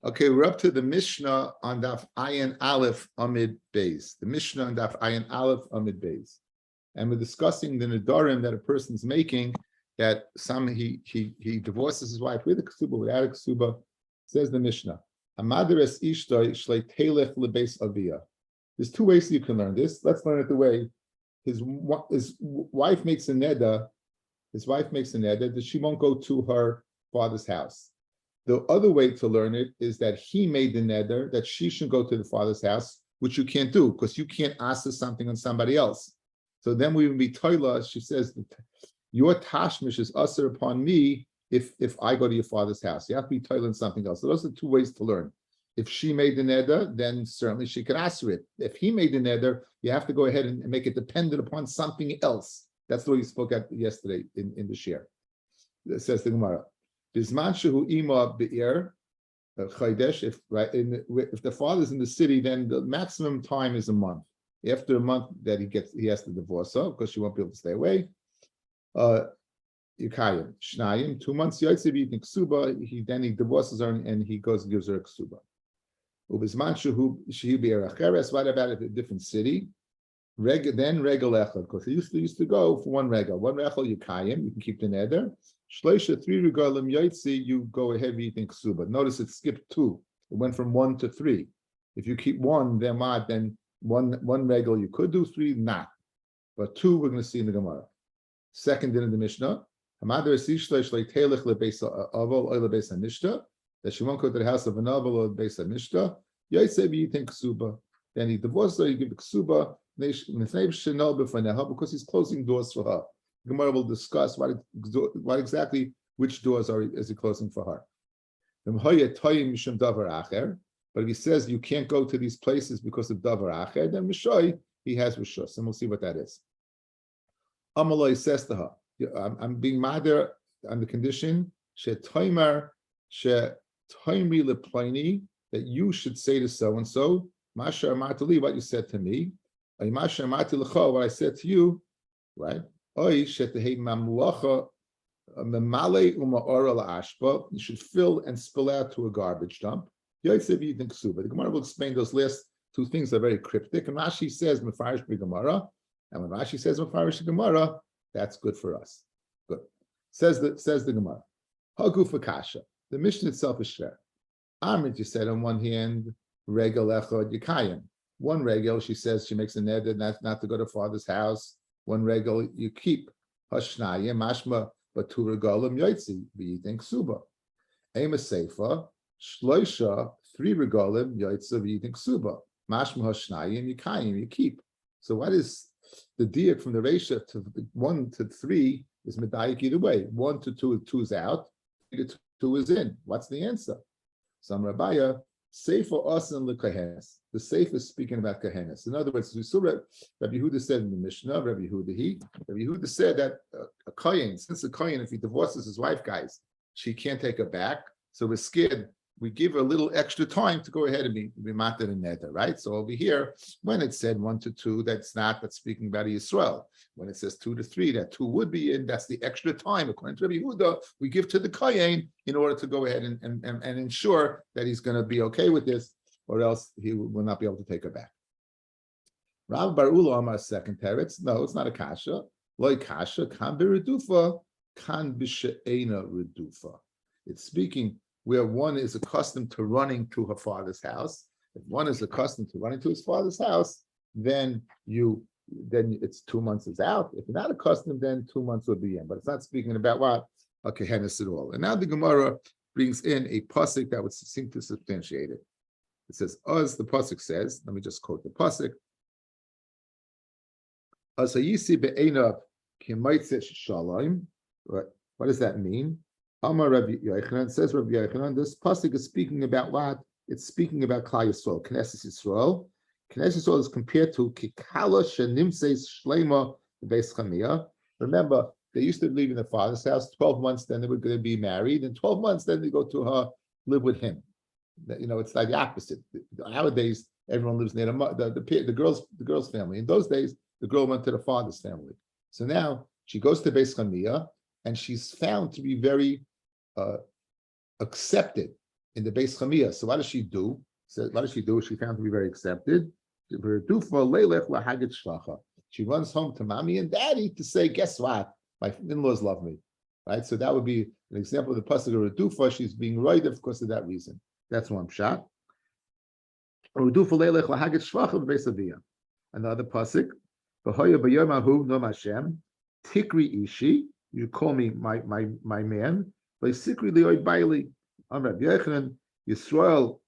Okay, we're up to the Mishnah on Daf Ayin Aleph Amid Beis. The Mishnah on Daf Ayin Aleph Amid Beis, and we're discussing the nedarim that a person's making. That he divorces his wife with a ksuba, without a ksuba. Says the Mishnah, Hamaderes Ishtoi Shlei Telech LeBeis Aviyah. There's two ways you can learn this. Let's learn it the way his wife makes a neder. His wife makes a neder that she won't go to her father's house. The other way to learn it is that he made the neder that she should go to the father's house, which you can't do because you can't ask something on somebody else. So then we would be toila. She says, your tashmish is usher upon me if I go to your father's house. You have to be toila on something else. So those are two ways to learn. If she made the neder, then certainly she could ask it. If he made the neder, you have to go ahead and make it dependent upon something else. That's the way you spoke at yesterday in the share. It says the Gemara. Bisman shehu ima be'ir chaydesh. If the father's in the city, then the maximum time is a month. After a month that he has to divorce her because she won't be able to stay away. Yikayim shnayim 2 months. Yotzev yitin ksuba. He divorces her and he goes and gives her a ksuba. Ubisman shehu be'ir acheres. What about a different city? Then regel echad, because he used to go for one regel. One regel you kayim, you can keep the neder. Shleisha 3 regalim yaitzi, you go ahead eating ksuba. Notice it skipped 2. It went from 1 to 3. If you keep 1, then one regel you could do, 3 not. But 2 we're going to see in the Gemara. Second in the Mishnah, that she won't go to the house of an aval or the base of Mishnah. Yaitzi eating ksuba. Then he divorces her, you give the ksuba. Because he's closing doors for her. Gemara will discuss what exactly which doors is he closing for her. But if he says you can't go to these places because of davar acher, then Mishoy, he has rishus, and we'll see what that is. Amaloi says to her, I'm being mader on the condition that you should say to so and so, Masha Amatali, what you said to me. What I said to you, right? You should fill and spill out to a garbage dump. The Gemara will explain those last two things. They're very cryptic. And Rashi says Mefarish Gemara, and when Rashi says Mefarish Gemara, that's good for us. Good. Says the Gemara. Hagu Fakasha. The mission itself is share. Amrit, you said on one hand, Regel Echad Yikayim. One regel, she says she makes a neder not to go to father's house. One regel you keep. Hashnaya mashma batu regalim yoitzi v'yitin ksuba. Ema seifa shloisha 3 regalim yoitzi v'yitin ksuba. Mashma hashnaya and yikayim you keep. So what is the diak from the ratio to 1 to 3 is medayik either way. 1 to 2 is out. 3 to 2 is in. What's the answer? Some Rabbi Seifa asan l'kahenes. The Seifa is speaking about kahenes. In other words, we saw Rabbi Yehuda said in the Mishnah, Rabbi Yehuda said that a kohen, since a kohen, if he divorces his wife, guys, she can't take her back. So we're scared. We give her a little extra time to go ahead and be matter and neder, right? So over here, when it said 1 to 2, that's speaking about Yisrael. When it says 2 to 3, that 2 would be in, that's the extra time. According to Rabbi Yehuda, we give to the kohen in order to go ahead and ensure that he's going to be okay with this, or else he will not be able to take her back. Rav Bar Ula Amar second teretz. No, it's not a kasha. Loi kasha kan b'redufa, kan b'she'ena redufa. It's speaking where one is accustomed to running to her father's house. If one is accustomed to running to his father's house, then it's 2 months is out. If you're not accustomed, then 2 months will be in. But it's not speaking about what? A kehenis at all. And now the Gemara brings in a pasuk that would seem to substantiate it. It says, as the pasuk says, let me just quote the pasuk. As hayisi be'enav k'maitzeh shalom. What does that mean? Amar Rabbi Yochanan, says Rabbi Yochanan, this pasuk is speaking about what? It's speaking about Klal Yisrael, Knesset Yisrael. Knesset Yisrael is compared to Kikala Shenimseis Shlema Beis Chamia. Remember, they used to live in the father's house 12 months, then they were going to be married, and 12 months, then they go to her, live with him. It's like the opposite. Nowadays, everyone lives near the girl's family. In those days, the girl went to the father's family. So now she goes to Beis Chamia, and she's found to be very accepted in the base chamia. So what does she do? So what does she do? She found to be very accepted. She runs home to mommy and daddy to say, guess what? My in-laws love me. Right? So that would be an example of the pasuk of Redufa. She's being right because of that reason. That's one shot. Another pasuk. Tikri ishi, you call me my man. Sikri lioi baili. Amr Yochanan Yisrael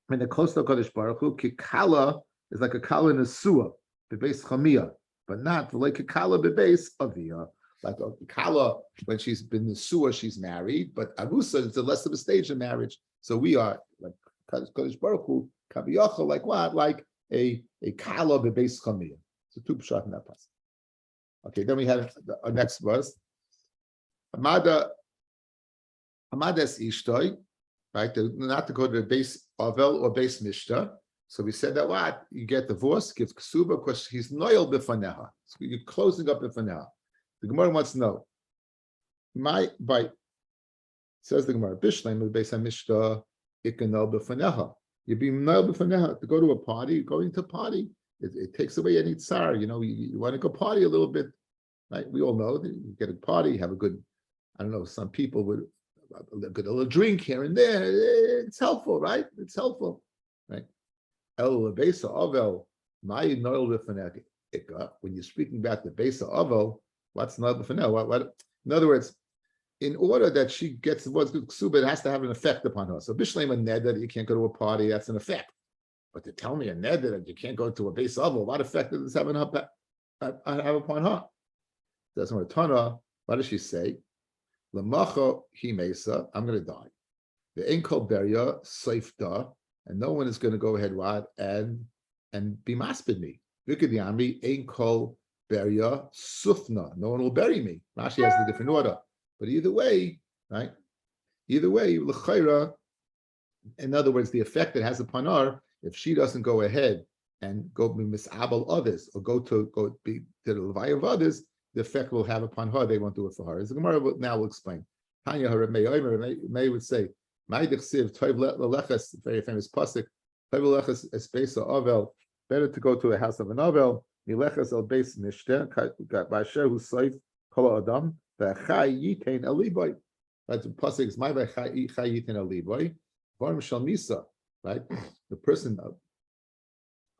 in the coastal Kodesh Baruch Hu. Kikala is like a kala in a suah, bebeis chamia, but not like a kala bebeis avia. Like a kala when she's been in the suah, she's married, but arusa is the less of a stage of marriage. So we are like Kodesh Baruch Hu kaviyocha, like what? Like a kala bebeis chamia. So two pshat in that passage. Okay, then we have our next verse. Amades ishtoi, right? Not to go to the base Avel or base Mishta. So we said that what? You get divorced, give Kesuva, because he's noyel b'faneha. So you're closing up b'faneha. The Gemara wants to know. Says the Gemara, Bishleim the base Mishta, ikanol b'faneha. You're being noyel b'faneha. To go to a party, going to a party, it takes away any tsar. You know, you want to go party a little bit, right? We all know that you get a party, have a good, I don't know, some people would get a little drink here and there. It's helpful, right? It's helpful, right? When you're speaking about the base of Avel, what's not the what? In other words, in order that she gets what's good ksuba, it has to have an effect upon her. So Bishleim and Ned that you can't go to a party, that's an effect. But to tell me a Ned that you can't go to a base Avel, what effect does this have upon her? That's what Tana. What does she say? Lamacho himesa, I'm going to die. The inkol beria seifda, and no one is going to go ahead and be maspid me. Vikadiami inkol beria sufna, no one will bury me. Rashi has the different order, but either way, right? Either way, l'chayra. In other words, the effect it has upon her, if she doesn't go ahead and go be misabel others or go be to the levaya of others, the effect will have upon her. They won't do it for her. As the Gemara now will explain. Tanya May would say, very famous pasuk. Better to go to the house of an Avel. Milechas el beis mishte ba'asher hu soif kol adam v'achai yitain eliboy. Right, the pasuk is my v'achai yitain eliboy. Varm shal misa. Right, the person, a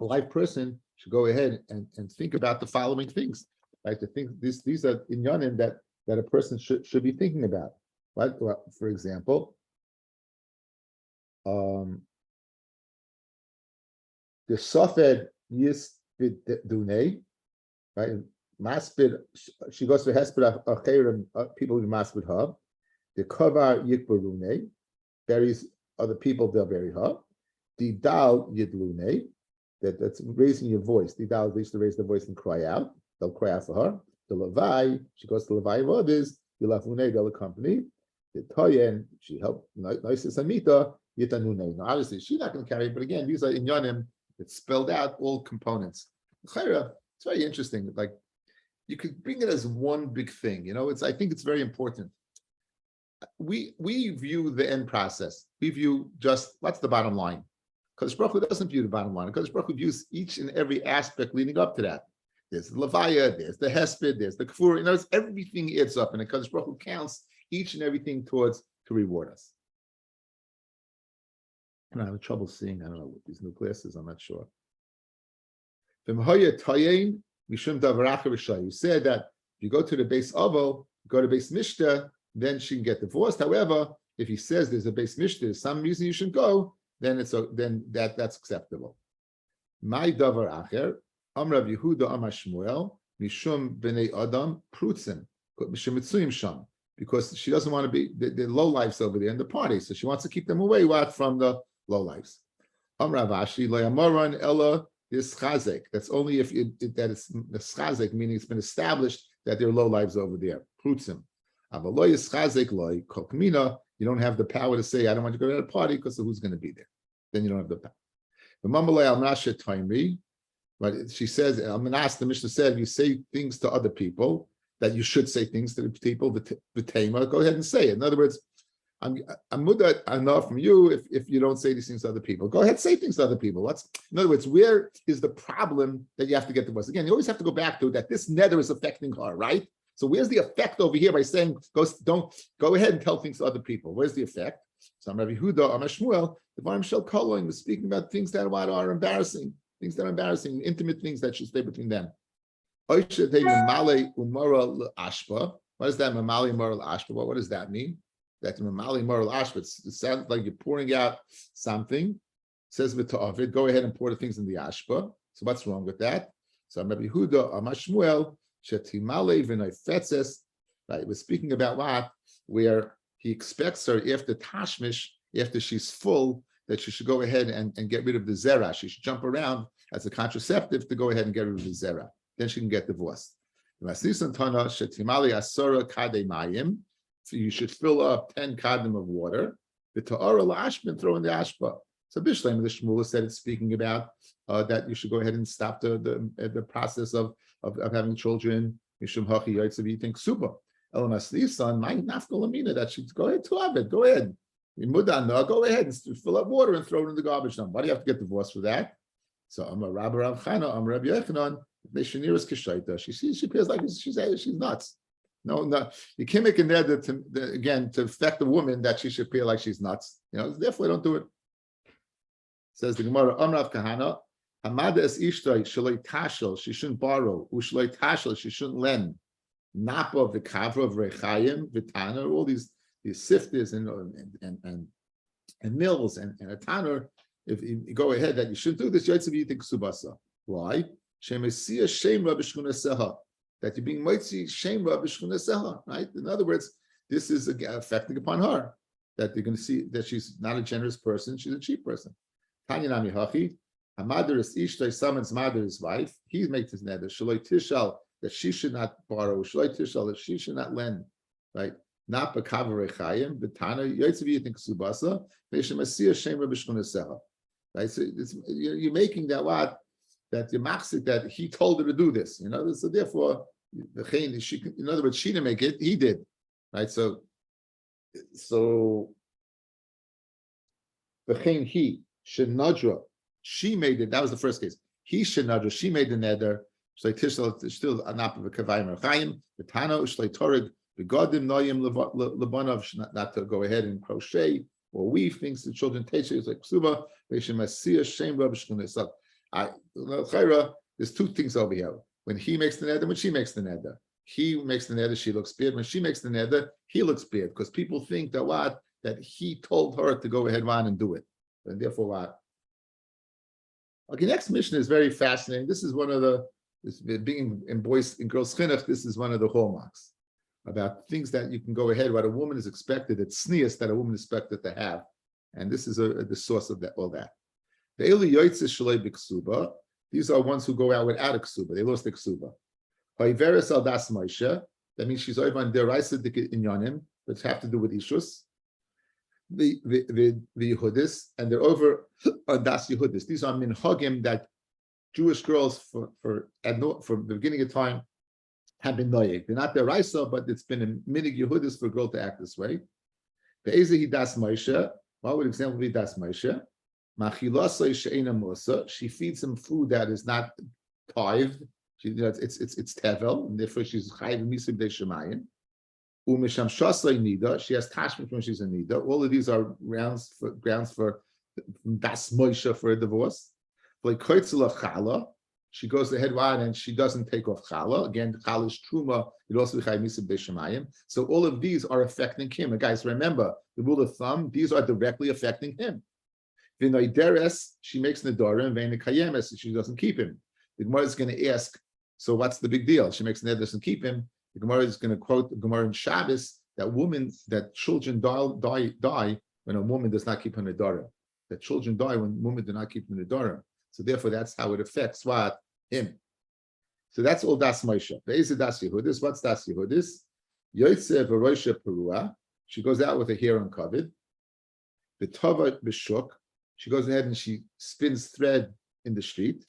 live person, should go ahead and think about the following things. Right, to think these are inyanim that a person should be thinking about. Right, well, for example, the sofed yispid dunei, right? Maspid, she goes to hesped acherim, people who maspid her. The kavar yikbarune, buries other people, they'll bury her. The dal yidlune, that's raising your voice. The dal used to raise the voice and cry out. They'll cry out for her. The levai, she goes to levai of others. The lafune, they'll accompany. The toyen, she helped. Noises amita yitanune. Now, obviously, she's not going to carry it, but again, these are inyanim. It's spelled out all components. Chayra, it's very interesting. Like you could bring it as one big thing. You know, I think it's very important. We view the end process. We view just what's the bottom line. Because Baruch Hu doesn't view the bottom line. Because Baruch Hu views each and every aspect leading up to that. There's the Levaya, there's the Hesped, there's the Kfur. You know, everything adds up, and because Baruch Hu counts each and everything to reward us. And I have trouble seeing. I don't know with these new glasses. I'm not sure. You said that if you go to the base Ovo, go to base Mishta, then she can get divorced. However, if he says there's a base Mishta, there's some reason you should go, then that's acceptable. My davar acher, Amrav Yehuda Amar Shmuel, Mishum b'nei Adam Prutzim, Mishum Sham, because she doesn't want to be the low lives over there in the party, so she wants to keep them away from the low lives. Amrav Ashi lo yamoran ella is chazek. That's only if that is the chazek, meaning it's been established that there are low lives over there. Prutzim. Avaloy is chazek loy kokmina. You don't have the power to say I don't want to go to that party because of who's going to be there. Then you don't have the power. The Mamalei al Nasha Taimri, but she says, Al-Manas, the Mishnah said, if you say things to other people, that you should say things to the people, the Tema, go ahead and say it. In other words, I'm muda enough from you if you don't say these things to other people. Go ahead, say things to other people. In other words, where is the problem that you have to get divorced? Again, you always have to go back to that this nether is affecting her, right? So where's the effect over here by saying go ahead and tell things to other people? Where's the effect? So I'm Rabbi Huda, I'm Shmuel, the Barim Shel Koloin was speaking about things that are embarrassing, intimate things that should stay between them. What does that mamali moral ashpa? What does that mean? That mamali moral ashpa. It sounds like you're pouring out something. It says v'ta'avid, go ahead and pour the things in the ashpa. So what's wrong with that? So Rabbi Huda, Amashmuel, shetimale v'noifetzes. Right, we're speaking about what? Where he expects her after tashmish, after she's full, that she should go ahead and get rid of the zera. She should jump around as a contraceptive to go ahead and get rid of the zera. Then she can get divorced. So you should fill up 10 kadim of water. The ta'ara la'ashbin, throw in the ashba. So Bishleim, the Shmuel said it's speaking about that you should go ahead and stop the process of having children. Mishum hachi yaitzav eating suba. Elamaslisan, my nafkalamina, that should go ahead to Abed. Go ahead. Go ahead and fill up water and throw it in the garbage dump. Why do you have to get divorced for that? So I'm a Rabbi Rav Chana, I'm Rabbi Yechanan. She appears like she's nuts. No, you can't make a neder to affect the woman that she should appear like she's nuts. Therefore don't do it. Says the Gemara, Amrav Kahana, Hamada es ishtai shaloi tashel, she shouldn't borrow, ushaloi tashel, she shouldn't lend. Napa of the kavra of Rechayim, Vitana, all these sifters and mills and a tanner. If you go ahead, that you shouldn't do this, you think subasa. Why? That you're being mitzi shemra b'shchunaseha, right? In other words, this is affecting upon her. That you're going to see that she's not a generous person, she's a cheap person. Tanya nami hachi, a mother is ishtai, someone's mother is wife. He makes his neder shaloi tishal, that she should not borrow, shaloi tishal, that she should not lend, right? Not b'kavar rechayim, b'tana yoytzav yitin ksubasa, v'yishemasiya shemra b'shchunaseha, right? So you're making that what. That the machzik that he told her to do this, so therefore, in other words, she didn't make it, he did, right? So the he shenadra, she made it. That was the first case. He shenadra, she made the neder. Shlei tishal still anap of kavayim rechayim. The tana ushlei toreg begodim noyim lebanov, not to go ahead and crochet or weave things to children. Teisha is like ksuba. Veishemasiya shem rabishkunesach. There's two things over here. When he makes the neder, when she makes the neder. He makes the neder, she looks bad. When she makes the neder, he looks bad. Because people think that he told her to go ahead on and do it. And therefore what? Okay, next mission is very fascinating. This is one of being in boys and girls chinuch, this is one of the hallmarks. About things that you can go ahead, what a woman is expected, it's sneers that a woman is expected to have. And this is the source of all that. These are ones who go out without a ksuba. They lost the ksuba. That means she's over on deraisa inyanim, which have to do with ishus. The Yehudis, and they're over on das Yehudis. These are minhagim that Jewish girls from the beginning of time have been noyeg. They're not deraisa, but it's been a minig Yehudis for a girl to act this way. What would example be das Moshe? She feeds him food that is not tithed. It's tevel, and therefore she's chayiv misib de shemayim. Umisham shasay nida. She has tashmit when she's in nida. All of these are grounds for das Moshe for a divorce. Like koitzela chala, she goes ahead and she doesn't take off chala. Again, chala is truma. It also be chayiv misib de shemayim. So all of these are affecting him. And guys, remember the rule of thumb. These are directly affecting him. V'noideres, she makes nedarim, v'nekayemes, she doesn't keep him. The Gemara is going to ask, so what's the big deal? She makes neder, doesn't keep him. The Gemara is going to quote the Gemara in Shabbos that children die when a woman does not keep her nedarim. That children die when women do not keep her nedarim. So therefore, that's how it affects what? Him. So that's all das Moshe. Be'ezeh das Yehudis. What's das Yehudis? Yotzeh v'roisha perua. She goes out with her hair uncovered. The tova b'shuk. She goes ahead and she spins thread in the street.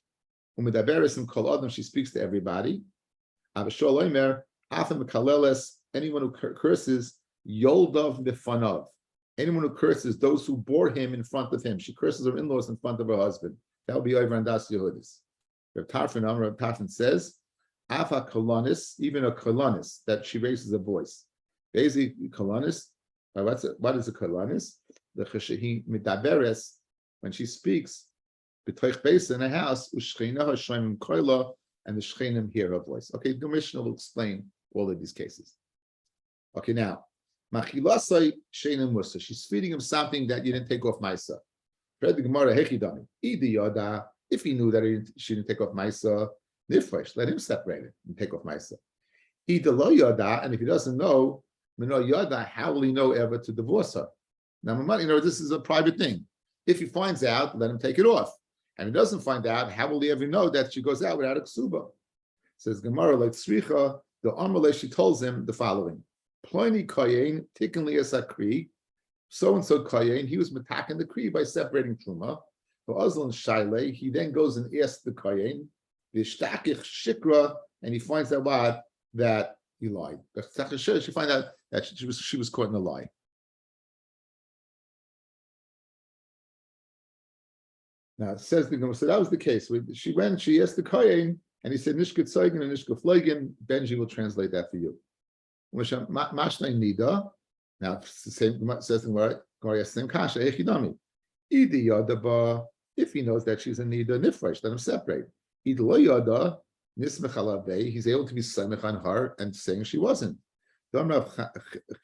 She speaks to everybody. Anyone who curses, Yoldov Mifanav. Anyone who curses those who bore him in front of him, she curses her in-laws in front of her husband. That will be over on Das Yehudis. Reb Tarfon says, Afa kolonis, even a kolonis, that she raises a voice. Basically, kolonis, what is a kolonis? The cheshehi midaberes, when she speaks, b'toich beis in a house, u'shchina ha'shoimim koila, and the shchenim hear her voice. Okay, the Mishnah will explain all of these cases. Okay, now, machilasai sheina musa. She's feeding him something that you didn't take off Maisa. Read the Gemara hechidami. Idi yada. If he knew that she didn't take off Maisa, nifresh, let him separate it and take off Maisa. Idi lo yada, and if he doesn't know, mino yada, how will he know ever to divorce her? Now, this is a private thing. If he finds out, let him take it off. And he doesn't find out, how will he ever know that she goes out without a ksuba? Says Gemara, like Tzricha, the Amalei, she tells him the following. Pliny Kayin, Tikkenli Asakri, so-and-so Kayin, he was mataking the Kri by separating Truma. For Uzlan Shaile, he then goes and asks the Kayin, the Shtakich Shikra, and he finds out what? That he lied. She finds out that she was caught in a lie. Now it says the Gemara, so that was the case. She asked the Kayin, and he said, Nishka Tzeugen and Nishka Fleigen. Benji will translate that for you. Mashnai Nida. Now it's the same, says the Gemara, same kasha, Echidami. Idi Yadaba, if he knows that she's a Nida, Nifresh, let him separate. Idi Lo Yada, Nismech Alavei, he's able to be Semech on her and saying she wasn't. Domrav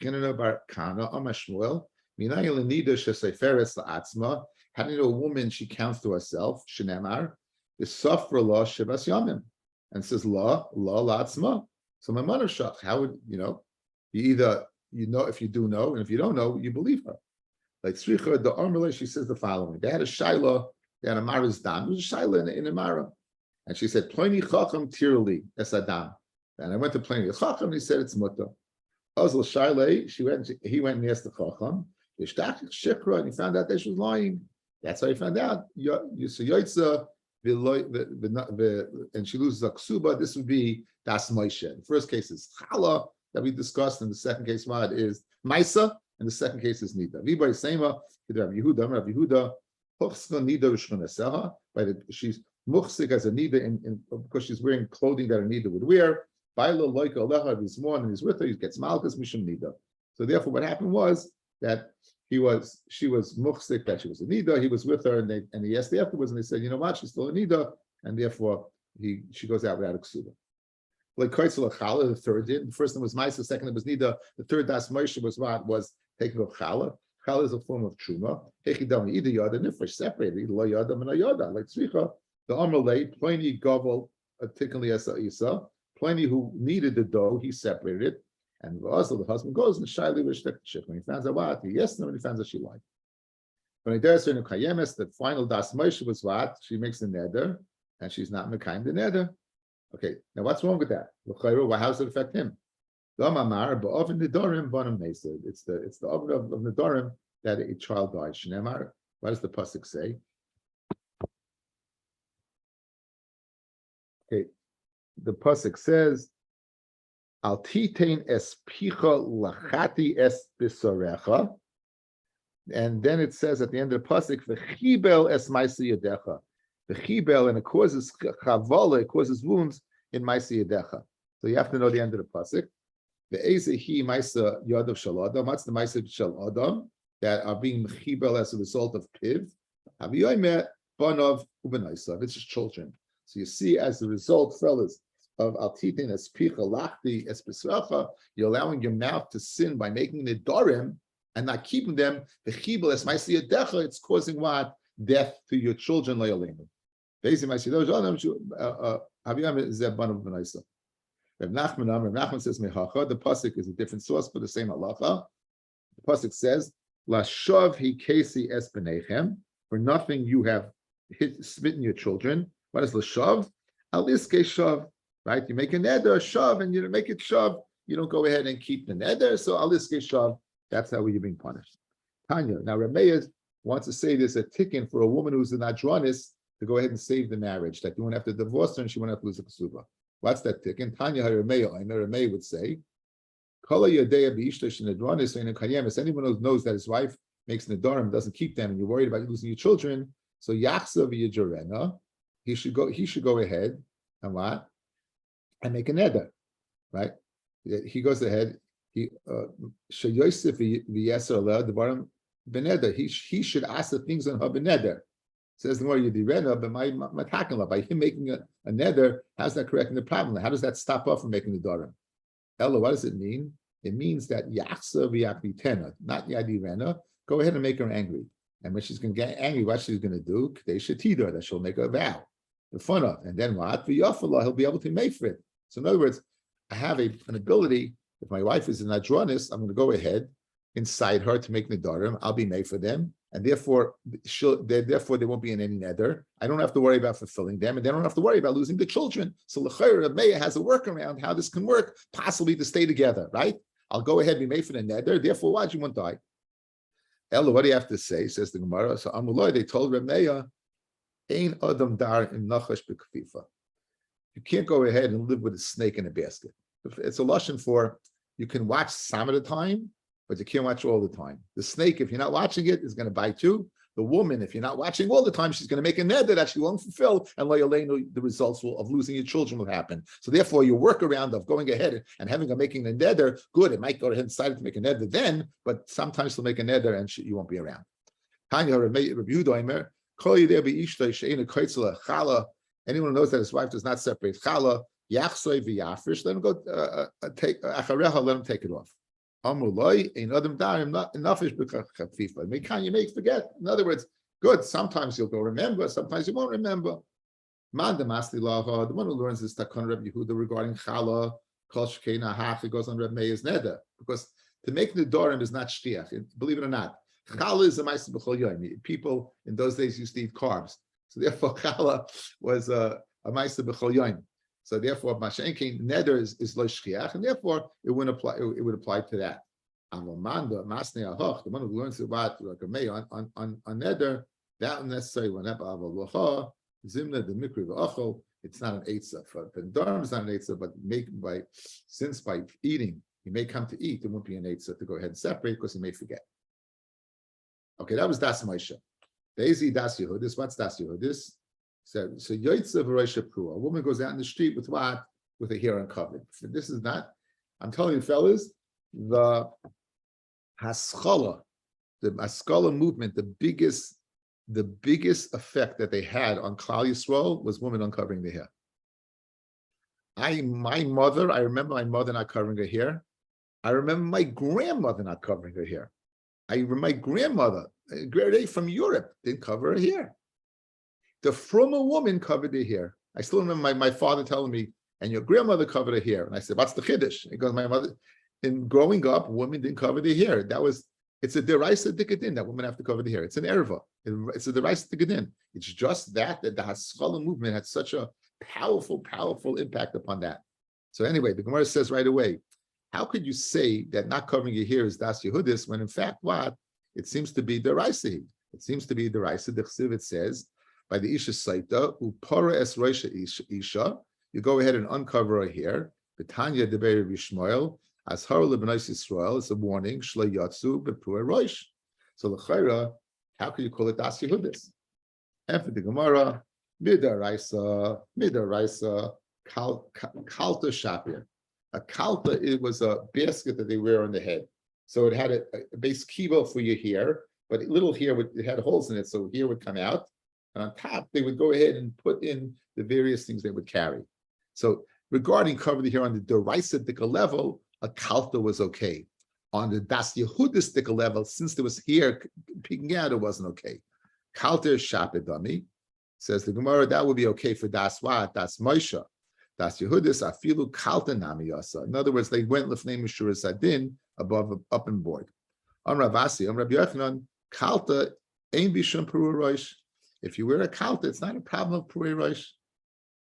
Chinana Bar Kana, Amashmuel, Minayel Nida Sheseferes La'atzma. How do you know a woman, she counts to herself, Shenemar, the Safra La Shivas Yamim, and says La La'atzma. So my mother shach, how would you either if you do know, and if you don't know, you believe her. Like Tzricha, the Armele, she says the following. They had a Shaila, they had a Mara's dam. There was a Shaila in a Mara. And she said, Pliny Chacham Tirli es Adam. And I went to Pliny Chacham, and he said it's Mutta. Azal Shaila, he went and asked the Chacham, Shikra, and he found out that she was lying. That's how he found out. And she loses a ksuba. This would be das Moshe. The first case is chala that we discussed, and the second case is maisa, and the second case is nida. Everybody sema. Rabbi Yehuda, she's muchsik as a nida because she's wearing clothing that a nida would wear. Baila loika aleha, he's more and he's with her. He gets malchus mishum nida. So therefore, what happened was that she was muchsik that she was a nida. He was with her, and he asked afterwards, and they said, you know what, she's still a nida, and therefore she goes out without a ksuba. Like Kaitzel Chala, the third did. The first one was Maisa, the second one was Nida. The third Das Moshe was what? Was taking of Chala. Chala is a form of Truma. Hechidam either Yada Nifresh separated, either Lo Yada and Yada. Like Tzricha, the Amalei, Pliny Govel, Tikkenli Esa Isa. Pliny who needed the dough, he separated it. And also the husband goes and Shaili Vishtek. When he finds out what, he yes, and he finds out she lied. When he does in Kayemes, the final Das Moshe was what? She makes the neder, and she's not Mekayim the neder. Okay, now what's wrong with that? How does it affect him? It's the oven of Nedarim that a child died. Shnemar, what does the pasuk say? Okay, the pasuk says, Al titain es picha lachati es bisorecha. And then it says at the end of the pasuk, v'chibel es ma'aseh yadecha. The chibel, and it causes chavala, it causes wounds in ma'aseh yadecha. So you have to know the end of the pasuk. The ezehi ma'aseh yadav shel adam. What's the ma'aseh shel adam that are being chibel as a result of piv? Haviyomer banov ubenaisav. It's just children. So you see, as a result, fellas, of al titin es picha lachti es besracha, you're allowing your mouth to sin by making the darim and not keeping them. The chibel es ma'aseh yadecha. It's causing what? Death to your children. Loyalinu. Basically, Rav Nachman says mehacha. The pasuk is a different source for the same halacha. The pasuk says, "Lashav hi kesi es b'nechem." For nothing you have smitten your children. What is lashav? Aliske shav. Right? You make a neder shav, and you make it shav. You don't go ahead and keep the neder. So aliske shav. That's how you're being punished. Tanya. Now Rabbi wants to say there's a ticket for a woman who's an adronis to go ahead and save the marriage, that you won't have to divorce her and she won't have to lose a kesuva. What's that ticket? Tanya Haramei, I know Ramei would say, Anyone who knows that his wife makes nedarim, doesn't keep them, and you're worried about losing your children, so yachsav yijorena, he should go ahead and what? And make a neder, right? He goes ahead. He should ask the things on her beneder. Says the more you direna, but my by him making a neder, how's that correcting the problem? How does that stop off from making the darim? Ella, what does it mean? It means that yachsa v'yakvitena, not yadirena. Go ahead and make her angry. And when she's going to get angry, what she's going to do? They should tida, that she'll make a vow, the fun of, and then what? V'yafala, he'll be able to make for it. So in other words, I have an ability. If my wife is an adronis, I'm going to go ahead, incite her to make nedarim. I'll be made for them, and therefore they won't be in any neder. I don't have to worry about fulfilling them, and they don't have to worry about losing the children. So l'chayr Rabbi has a workaround how this can work, possibly to stay together, right? I'll go ahead and be made for the neder. Therefore, why you won't die? Ella, what do you have to say? Says the Gemara. So Amuloi, they told Rabbi, Ein adam dar in nachash b'kfifa. You can't go ahead and live with a snake in a basket. It's a lashon for you can watch some of the time, but you can't watch all the time. The snake, if you're not watching it, is going to bite you. The woman, if you're not watching all the time, she's going to make a neder that she won't fulfill, and the results of losing your children will happen. So therefore, your workaround of going ahead and having her making a neder, good, it might go ahead and decide to make a neder then, but sometimes she'll make a neder and you won't be around. Anyone who knows that his wife does not separate chala, yachsoy v'yafish, let him go take achareha, let him take it off. Amruloi ein adam darim nafish b'chafifa. You may forget. In other words, good. Sometimes you'll go remember. Sometimes you won't remember. Man demasti laha. The one who learns this takon Reb Yehuda regarding chala kol shkeina hach. It goes on Reb Meir's neder because to make nedarim is not shtiach. Believe it or not, chala is a ma'aser b'chol yom. People in those days used to eat carbs. So therefore, challah was a ma'aser b'chol yom. So therefore, mashenkin neder is lo shchiach, and therefore it wouldn't apply. It would apply to that. Amamanda masnei ahoch, the one who learns about on neder, that necessarily whenever avalocha zimna the mikri v'achol, it's not an eitzah. For the darm is not an eitzah, but by eating, he may come to eat. It won't be an eitzah to go ahead and separate because he may forget. Okay, that was das Moshe. Daisy das Yehudis. What's das Yehudis? So Yoitza V'Roisha Prua. A woman goes out in the street with what? With her hair uncovered. This is not, I'm telling you, fellas, the Haskalah, the Haskalah movement, the biggest effect that they had on Klal Yisrael was women uncovering their hair. I remember my mother not covering her hair. I remember my grandmother not covering her hair. I remember my grandmother, from Europe, didn't cover her hair. The frumma woman covered her hair. I still remember my father telling me, and your grandmother covered her hair. And I said, what's the chiddush? He goes, my mother, in growing up, women didn't cover their hair. It's a deraisa dikadin that women have to cover their hair. It's an erva. It's a deraisa dikadin. It's just that the Haskalah movement had such a powerful impact upon that. So anyway, the Gemara says right away, how could you say that not covering your hair is das Yehudis when in fact what? It seems to be deraisa. It seems to be deraisa. The Chsiv, it says, by the Isha Saita, upara es roisha Isha, you go ahead and uncover her hair. Betanya deber Yishmael, as har lebnais Yisrael, it's a warning, shle yatsu bepur roish. So l'chayra, how can you call it das Yehudis? And for the Gemara, midaraisa, kalta shapir. A kalta, it was a basket that they wear on the head. So it had a base kibo for your hair, but little hair, it had holes in it, so hair would come out. And on top, they would go ahead and put in the various things they would carry. So regarding cover the hair on the deraisadika level, a kalta was okay. On the das Yehudistika level, since there was hair peeking out, it wasn't okay. Kalta shapidami, says the Gemara, that would be okay for das what? Das Moshe. Das Yehudis afilu kalta namiyasa. In other words, they went lefnei mishura sadin up and board. On Ravasi, on Rabbi Yochanan, kalta ein bishum peru roish. If you wear a kalta, it's not a problem of Purei Rosh.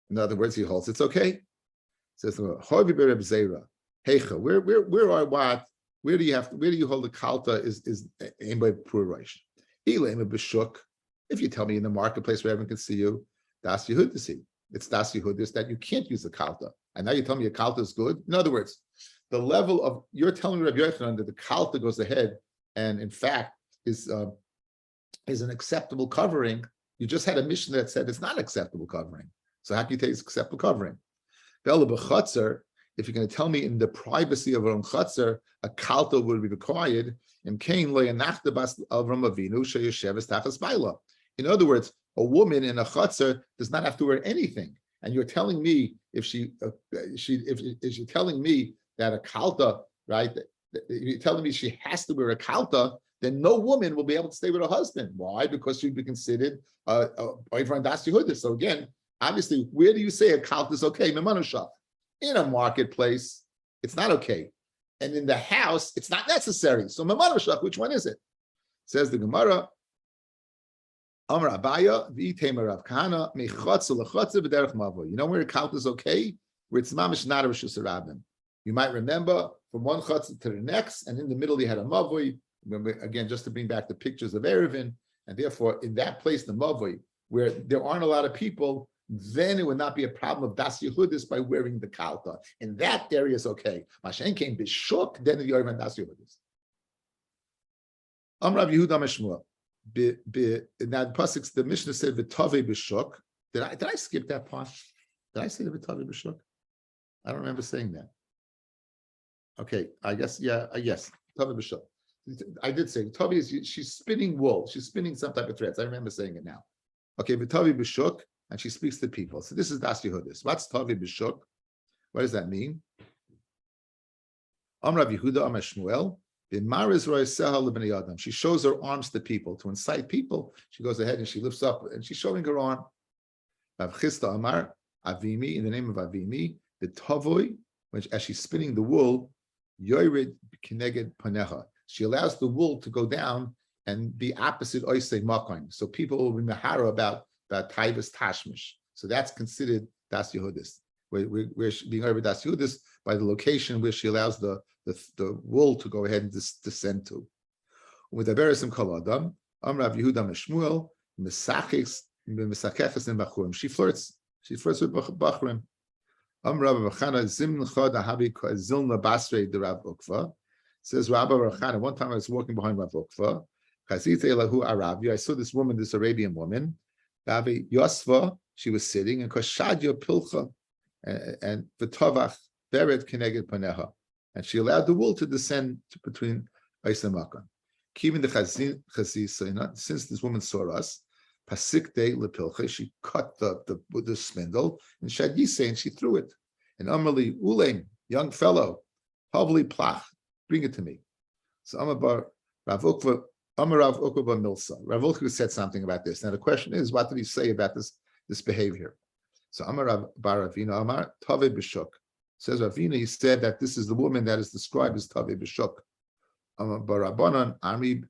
In other words, he holds it's okay. It says, where are what? Where do you hold the kalta is aimed by Purei Rosh? If you tell me in the marketplace where everyone can see you, das Yehudisi. It's das Yehudis that you can't use the kalta. And now you tell me a kalta is good. In other words, the level of, you're telling Rabbi Yochanan that the kalta goes ahead and in fact is an acceptable covering. You just had a mission that said it's not acceptable covering. So how can you take it's acceptable covering? If you're going to tell me in the privacy of Ram Chatzar, a kalta would be required, in other words, a woman in a chatzar does not have to wear anything. And you're telling me if you're telling me that a kalta, right? You're telling me she has to wear a kalta, then no woman will be able to stay with her husband. Why? Because she'd be considered a boyfriend das Yehuda. So again, obviously, where do you say a kalta is okay? Memanusha. In a marketplace, it's not okay. And in the house, it's not necessary. So memanusha, which one is it? Says the Gemara, Amar Abaya, v'itema Rav Kahana, mechotza lechotza b'derech mavo. You know where a kalta is okay? Where it's mamish not a reshus harabim. You might remember from one chotza to the next, and in the middle you had a mavoi. Remember, again, just to bring back the pictures of Erevin, and therefore in that place, the mavoi, where there aren't a lot of people, then it would not be a problem of das Yehudis by wearing the kalta. In that area is okay. Mashen came bishuk, then the Yervan das Yehudis. Rav Yehuda Meshmuel. Now the pasuk, the Mishnah said v'tave bishuk. Did I skip that part? Did I say the v'tave bishuk? I don't remember saying that. Okay, I guess yes. Tave bishuk. I did say Tavi is she's spinning wool. She's spinning some type of threads. I remember saying it now. Okay, v'tavi b'shuk, and she speaks to people. So this is das Yehudis. What's tavi b'shuk? What does that mean? Rav Yehuda Amar Shmuel b'mariz ro'esehah l'bnei adam. She shows her arms to people to incite people. She goes ahead and she lifts up and she's showing her arm. Rav Chisda Amar Avimi, in the name of Avimi, the tavoi, as she's spinning the wool, yored kineged panecha. She allows the wool to go down and be opposite oisei makon. So people will be mahara about taivas tashmish. So that's considered das Yehudis. We're being over das Yehudis by the location where she allows the wool to go ahead and descend to. With Averisim kol adam, Rav Yehuda Meshmuel mesacheches in bachurim. She flirts with bachurim. Rav Bachana zimncha dahabi zilna basrei de Rav Ukva. Says Rabbi Rachana, one time I was walking behind Rav Ukva. I saw this woman, this Arabian woman. Yosva, she was sitting, and Koshadya Pilcha, and V'tovach Beret Keneged Paneha. And she allowed the wool to descend between Ais and Makan. Keeping the Chazisa, since this woman saw us, Pasikde Lepilcha, she cut the spindle, and Shadise, and she threw it. And Amali Ulem, young fellow, Havli Plach. Bring it to me. So Amar Rav Ukva Milsa. Rav Ukva said something about this. Now the question is, what did he say about this behavior? So Amar Rav Bar Ravina Amar Tave B'Shuk. Says Ravina, he said that this is the woman that is described as Tave B'Shuk. Amar Barabanan Ami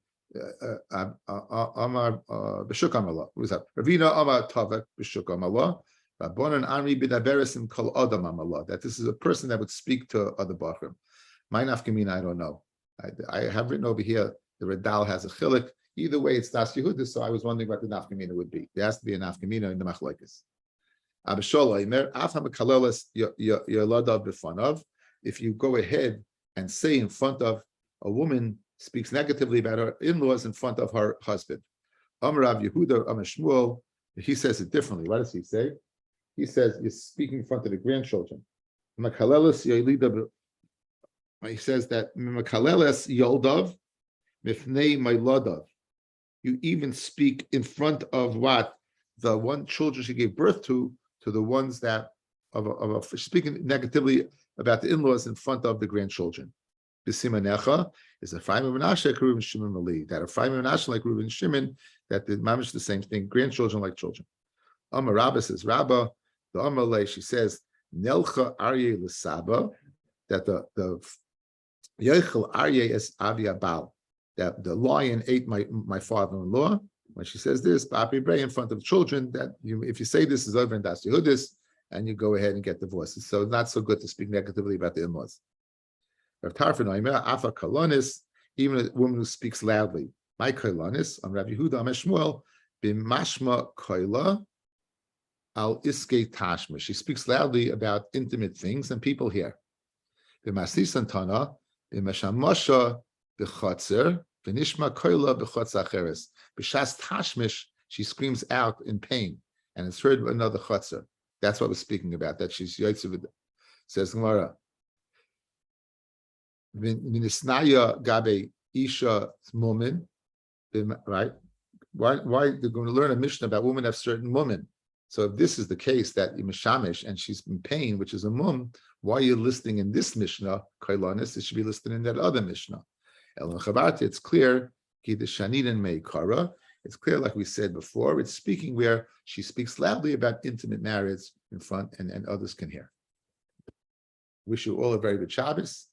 Amar B'Shuk Amala. What is that? Ravina Amar Tave B'Shuk Amala. Rabbanan Ami B'Daverisim Kol Adam Amala. That this is a person that would speak to other bachrim. My nafkamina, I don't know. I have written over here, the Radal has a chilik. Either way, it's das Yehudis, so I was wondering what the nafkamina would be. There has to be a nafkamina in the machlokes. If you go ahead and say in front of a woman, speaks negatively about her in-laws in front of her husband. Rav Yehuda Amar Shmuel, he says it differently. What does he say? He says, you're speaking in front of the grandchildren. He says that Makaleles Yoldav Mifnei Mailadav. You even speak in front of what the one children she gave birth to the ones that of speaking negatively about the in-laws in front of the grandchildren. B'simanecha is a Ephraim and Menashe like Reuben, Shimon, Mali. That Ephraim and Menashe like Reuben, Shimon. That the mamish the same thing. Grandchildren like children. Amar Rabba says Rabba. The Amar she says Nelcha Aryeh L'Saba. That the Yechel Aryeh is Avi Abal, that the lion ate my father-in-law. When she says this, Papi Bray in front of children, that if you say this is over in Das Yehudis, and you go ahead and get divorced. So it's not so good to speak negatively about the in-laws. Rav Tarfon Oimer, Afa Kolonis, even a woman who speaks loudly. My Kolonis, on Rabbi Yehuda Amar Shmuel, B'mashma Koila al Iske Tashma. She speaks loudly about intimate things, and people hear. B'maslisan tana, b'mashamasha b'chotzer, v'nishma koila b'chotz acheres. B'shas tashmish, she screams out in pain, and it's heard by another chotzer. That's what we're speaking about. That she's yotzev. Says Gemara. V'nisnaya gabe isha mumin. Right? Why they're going to learn a Mishnah about women have certain women. So if this is the case that Mishamish and she's in pain, which is a mum, why are you listing in this Mishnah Kailanis? It should be listed in that other Mishnah. It's clear. It's clear, like we said before, it's speaking where she speaks loudly about intimate marriage in front and others can hear. Wish you all a very good Shabbos.